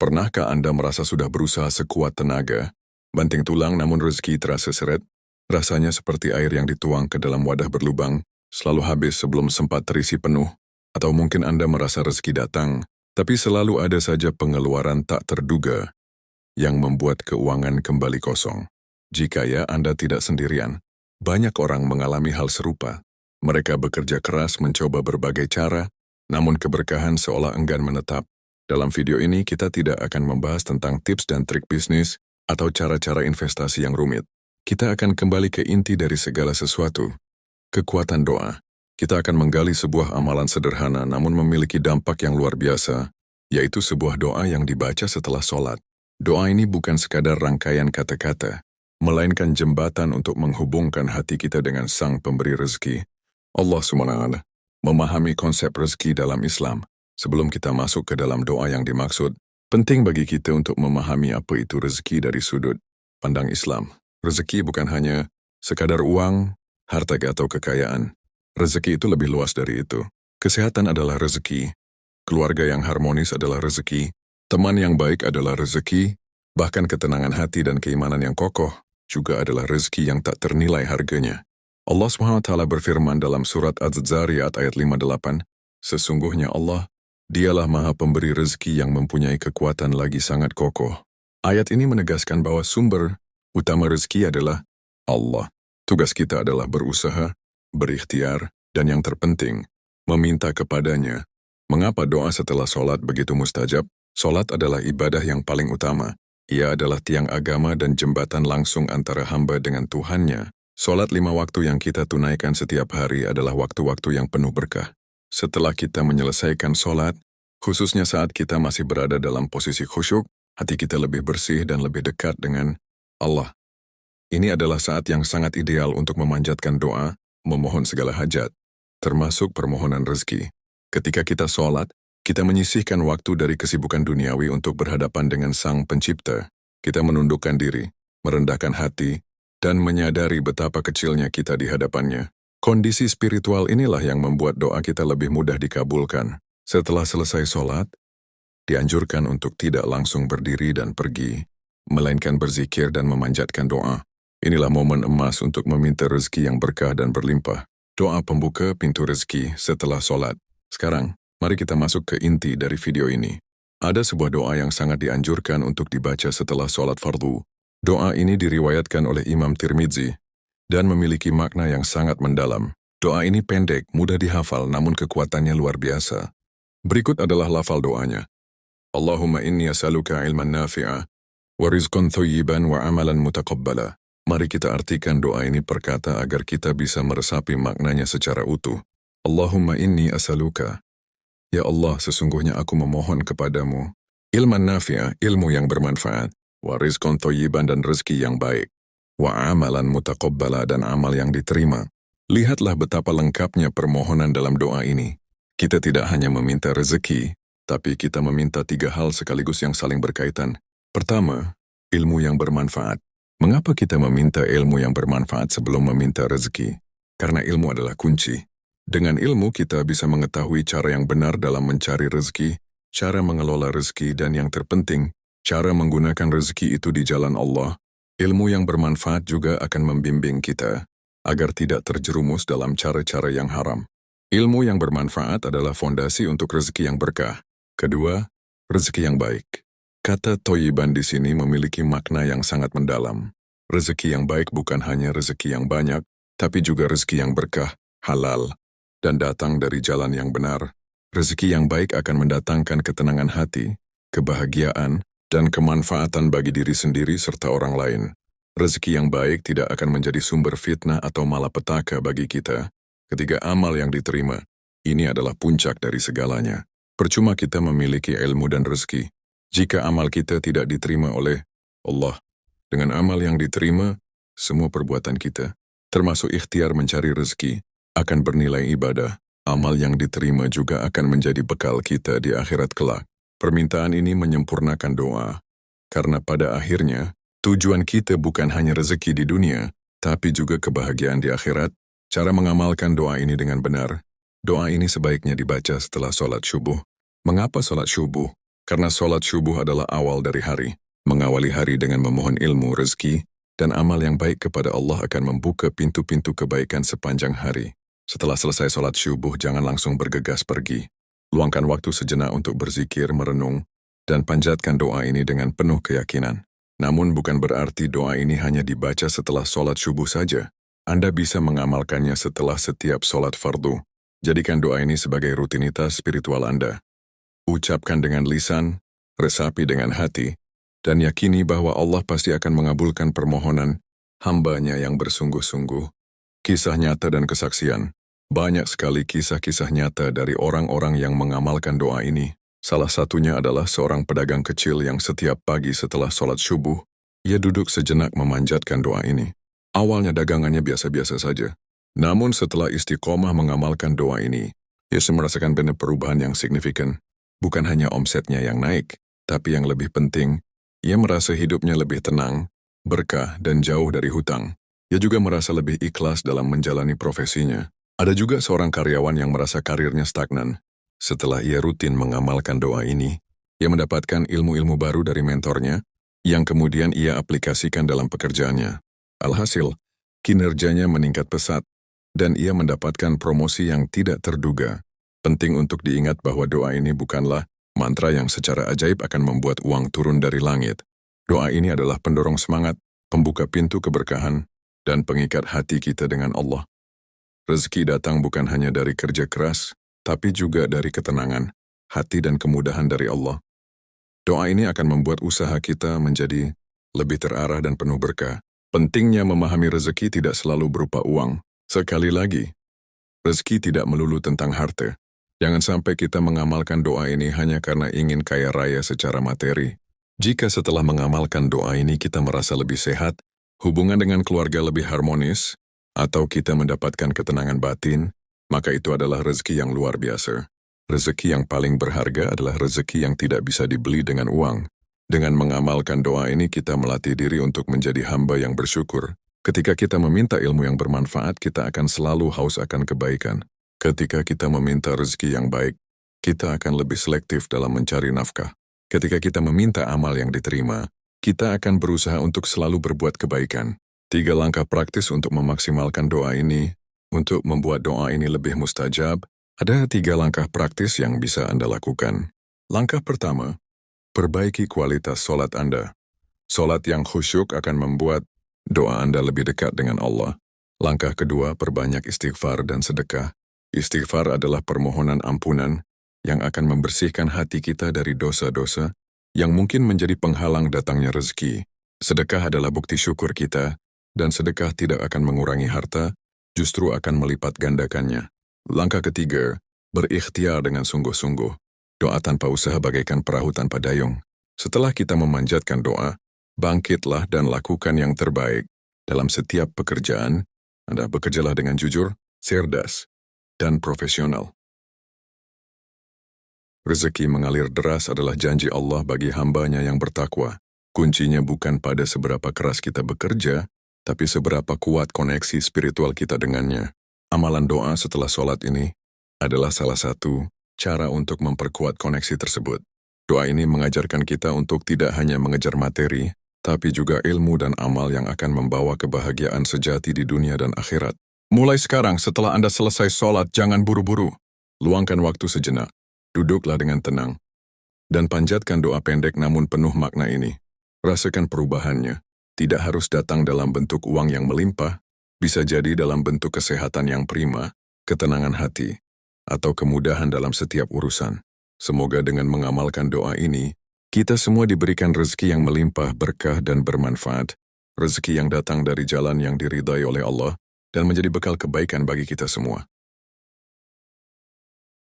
Pernahkah Anda merasa sudah berusaha sekuat tenaga, banting tulang namun rezeki terasa seret? Rasanya seperti air yang dituang ke dalam wadah berlubang, selalu habis sebelum sempat terisi penuh. Atau mungkin Anda merasa rezeki datang, tapi selalu ada saja pengeluaran tak terduga yang membuat keuangan kembali kosong. Jika ya, Anda tidak sendirian. Banyak orang mengalami hal serupa. Mereka bekerja keras mencoba berbagai cara, namun keberkahan seolah enggan menetap. Dalam video ini kita tidak akan membahas tentang tips dan trik bisnis atau cara-cara investasi yang rumit. Kita akan kembali ke inti dari segala sesuatu. Kekuatan doa. Kita akan menggali sebuah amalan sederhana namun memiliki dampak yang luar biasa, yaitu sebuah doa yang dibaca setelah sholat. Doa ini bukan sekadar rangkaian kata-kata, melainkan jembatan untuk menghubungkan hati kita dengan Sang Pemberi Rezeki, Allah SWT. Memahami konsep rezeki dalam Islam. Sebelum kita masuk ke dalam doa yang dimaksud, penting bagi kita untuk memahami apa itu rezeki dari sudut pandang Islam. Rezeki bukan hanya sekadar uang, harta atau kekayaan. Rezeki itu lebih luas dari itu. Kesehatan adalah rezeki, keluarga yang harmonis adalah rezeki, teman yang baik adalah rezeki, bahkan ketenangan hati dan keimanan yang kokoh juga adalah rezeki yang tak ternilai harganya. Allah SWT berfirman dalam surat Az-Zariyat ayat 58, sesungguhnya Allah, Dialah Maha Pemberi rezeki yang mempunyai kekuatan lagi sangat kokoh. Ayat ini menegaskan bahwa sumber utama rezeki adalah Allah. Tugas kita adalah berusaha, berikhtiar, dan yang terpenting, meminta kepadanya. Mengapa doa setelah sholat begitu mustajab? Sholat adalah ibadah yang paling utama. Ia adalah tiang agama dan jembatan langsung antara hamba dengan Tuhannya. Sholat 5 waktu yang kita tunaikan setiap hari adalah waktu-waktu yang penuh berkah. Setelah kita menyelesaikan sholat, khususnya saat kita masih berada dalam posisi khusyuk, hati kita lebih bersih dan lebih dekat dengan Allah. Ini adalah saat yang sangat ideal untuk memanjatkan doa, memohon segala hajat, termasuk permohonan rezeki. Ketika kita sholat, kita menyisihkan waktu dari kesibukan duniawi untuk berhadapan dengan Sang Pencipta. Kita menundukkan diri, merendahkan hati, dan menyadari betapa kecilnya kita di hadapannya. Kondisi spiritual inilah yang membuat doa kita lebih mudah dikabulkan. Setelah selesai sholat, dianjurkan untuk tidak langsung berdiri dan pergi, melainkan berzikir dan memanjatkan doa. Inilah momen emas untuk meminta rezeki yang berkah dan berlimpah. Doa pembuka pintu rezeki setelah sholat. Sekarang, mari kita masuk ke inti dari video ini. Ada sebuah doa yang sangat dianjurkan untuk dibaca setelah sholat fardu. Doa ini diriwayatkan oleh Imam Tirmidzi dan memiliki makna yang sangat mendalam. Doa ini pendek, mudah dihafal, namun kekuatannya luar biasa. Berikut adalah lafal doanya. Allahumma inni as'aluka ilman nafi'a, wa rizqan thayyiban wa amalan mutaqabbala. Mari kita artikan doa ini per kata agar kita bisa meresapi maknanya secara utuh. Allahumma inni as'aluka. Ya Allah, sesungguhnya aku memohon kepadamu. Ilman nafi'a, ilmu yang bermanfaat. Wa rizqan thayyiban, dan rezeki yang baik. Wa amalan mutaqabbala, dan amal yang diterima. Lihatlah betapa lengkapnya permohonan dalam doa ini. Kita tidak hanya meminta rezeki, tapi kita meminta 3 hal sekaligus yang saling berkaitan. Pertama, ilmu yang bermanfaat. Mengapa kita meminta ilmu yang bermanfaat sebelum meminta rezeki? Karena ilmu adalah kunci. Dengan ilmu kita bisa mengetahui cara yang benar dalam mencari rezeki, cara mengelola rezeki, dan yang terpenting, cara menggunakan rezeki itu di jalan Allah. Ilmu yang bermanfaat juga akan membimbing kita agar tidak terjerumus dalam cara-cara yang haram. Ilmu yang bermanfaat adalah fondasi untuk rezeki yang berkah. Kedua, rezeki yang baik. Kata thayyiban di sini memiliki makna yang sangat mendalam. Rezeki yang baik bukan hanya rezeki yang banyak, tapi juga rezeki yang berkah, halal, dan datang dari jalan yang benar. Rezeki yang baik akan mendatangkan ketenangan hati, kebahagiaan, dan kemanfaatan bagi diri sendiri serta orang lain. Rezeki yang baik tidak akan menjadi sumber fitnah atau malapetaka bagi kita. Ketika amal yang diterima, ini adalah puncak dari segalanya. Percuma kita memiliki ilmu dan rezeki, jika amal kita tidak diterima oleh Allah. Dengan amal yang diterima, semua perbuatan kita, termasuk ikhtiar mencari rezeki, akan bernilai ibadah. Amal yang diterima juga akan menjadi bekal kita di akhirat kelak. Permintaan ini menyempurnakan doa, karena pada akhirnya, tujuan kita bukan hanya rezeki di dunia, tapi juga kebahagiaan di akhirat. Cara mengamalkan doa ini dengan benar. Doa ini sebaiknya dibaca setelah sholat subuh. Mengapa sholat subuh? Karena sholat subuh adalah awal dari hari, mengawali hari dengan memohon ilmu, rezeki, dan amal yang baik kepada Allah akan membuka pintu-pintu kebaikan sepanjang hari. Setelah selesai sholat subuh, jangan langsung bergegas pergi. Luangkan waktu sejenak untuk berzikir, merenung, dan panjatkan doa ini dengan penuh keyakinan. Namun bukan berarti doa ini hanya dibaca setelah sholat subuh saja. Anda bisa mengamalkannya setelah setiap sholat fardu. Jadikan doa ini sebagai rutinitas spiritual Anda. Ucapkan dengan lisan, resapi dengan hati, dan yakini bahwa Allah pasti akan mengabulkan permohonan hamba-Nya yang bersungguh-sungguh. Kisah nyata dan kesaksian. Banyak sekali kisah-kisah nyata dari orang-orang yang mengamalkan doa ini. Salah satunya adalah seorang pedagang kecil yang setiap pagi setelah sholat subuh, ia duduk sejenak memanjatkan doa ini. Awalnya dagangannya biasa-biasa saja. Namun setelah istiqomah mengamalkan doa ini, ia merasakan benar perubahan yang signifikan. Bukan hanya omsetnya yang naik, tapi yang lebih penting, ia merasa hidupnya lebih tenang, berkah, dan jauh dari hutang. Ia juga merasa lebih ikhlas dalam menjalani profesinya. Ada juga seorang karyawan yang merasa karirnya stagnan. Setelah ia rutin mengamalkan doa ini, ia mendapatkan ilmu-ilmu baru dari mentornya, yang kemudian ia aplikasikan dalam pekerjaannya. Alhasil, kinerjanya meningkat pesat, dan ia mendapatkan promosi yang tidak terduga. Penting untuk diingat bahwa doa ini bukanlah mantra yang secara ajaib akan membuat uang turun dari langit. Doa ini adalah pendorong semangat, pembuka pintu keberkahan, dan pengikat hati kita dengan Allah. Rezeki datang bukan hanya dari kerja keras, tapi juga dari ketenangan, hati dan kemudahan dari Allah. Doa ini akan membuat usaha kita menjadi lebih terarah dan penuh berkah. Pentingnya memahami rezeki tidak selalu berupa uang. Sekali lagi, rezeki tidak melulu tentang harta. Jangan sampai kita mengamalkan doa ini hanya karena ingin kaya raya secara materi. Jika setelah mengamalkan doa ini kita merasa lebih sehat, hubungan dengan keluarga lebih harmonis, atau kita mendapatkan ketenangan batin, maka itu adalah rezeki yang luar biasa. Rezeki yang paling berharga adalah rezeki yang tidak bisa dibeli dengan uang. Dengan mengamalkan doa ini kita melatih diri untuk menjadi hamba yang bersyukur. Ketika kita meminta ilmu yang bermanfaat, kita akan selalu haus akan kebaikan. Ketika kita meminta rezeki yang baik, kita akan lebih selektif dalam mencari nafkah. Ketika kita meminta amal yang diterima, kita akan berusaha untuk selalu berbuat kebaikan. 3 langkah praktis untuk memaksimalkan doa ini. Untuk membuat doa ini lebih mustajab, ada 3 langkah praktis yang bisa Anda lakukan. Langkah pertama, perbaiki kualitas sholat Anda. Sholat yang khusyuk akan membuat doa Anda lebih dekat dengan Allah. Langkah kedua, perbanyak istighfar dan sedekah. Istighfar adalah permohonan ampunan yang akan membersihkan hati kita dari dosa-dosa yang mungkin menjadi penghalang datangnya rezeki. Sedekah adalah bukti syukur kita, dan sedekah tidak akan mengurangi harta, justru akan melipat gandakannya. Langkah ketiga, berikhtiar dengan sungguh-sungguh. Doa tanpa usaha bagaikan perahu tanpa dayung. Setelah kita memanjatkan doa, bangkitlah dan lakukan yang terbaik. Dalam setiap pekerjaan, Anda bekerjalah dengan jujur, cerdas, dan profesional. Rezeki mengalir deras adalah janji Allah bagi hamba-Nya yang bertakwa. Kuncinya bukan pada seberapa keras kita bekerja, tapi seberapa kuat koneksi spiritual kita dengannya. Amalan doa setelah sholat ini adalah salah satu cara untuk memperkuat koneksi tersebut. Doa ini mengajarkan kita untuk tidak hanya mengejar materi, tapi juga ilmu dan amal yang akan membawa kebahagiaan sejati di dunia dan akhirat. Mulai sekarang, setelah Anda selesai sholat, jangan buru-buru. Luangkan waktu sejenak. Duduklah dengan tenang. Dan panjatkan doa pendek namun penuh makna ini. Rasakan perubahannya. Tidak harus datang dalam bentuk uang yang melimpah, bisa jadi dalam bentuk kesehatan yang prima, ketenangan hati, atau kemudahan dalam setiap urusan. Semoga dengan mengamalkan doa ini, kita semua diberikan rezeki yang melimpah, berkah, dan bermanfaat. Rezeki yang datang dari jalan yang diridai oleh Allah, dan menjadi bekal kebaikan bagi kita semua.